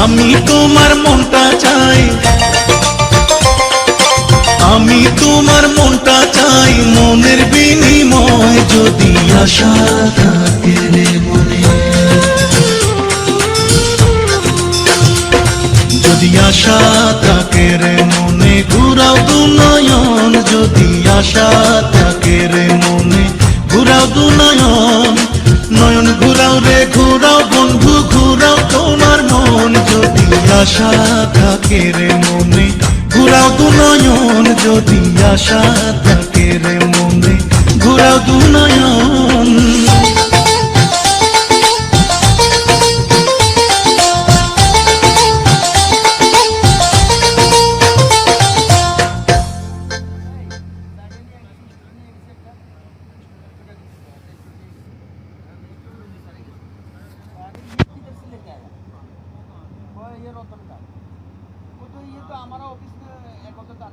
আমি তোমার মনটা চাই, আমি তোমার মনটা চাই, মনের বিনিময় যদি আশা থাকে রে মনে, যদি আশা থাকে রে মনে, ঘুরাও দু নয়ন, যদি আশা থাকে রে মনে, ঘুরাও দু নয়ন, নয়ন ঘুরাও রে ঘুরাও বন্ধু, ঘুরাও তোমার মন, যদি আশা থাকে রে মনে, ঘুরাও দু নয়ন, যদি আশা থাকে রে মনে, ঘুরাও দু নয়ন। ये तो हमारा ऑफिस में एक होता था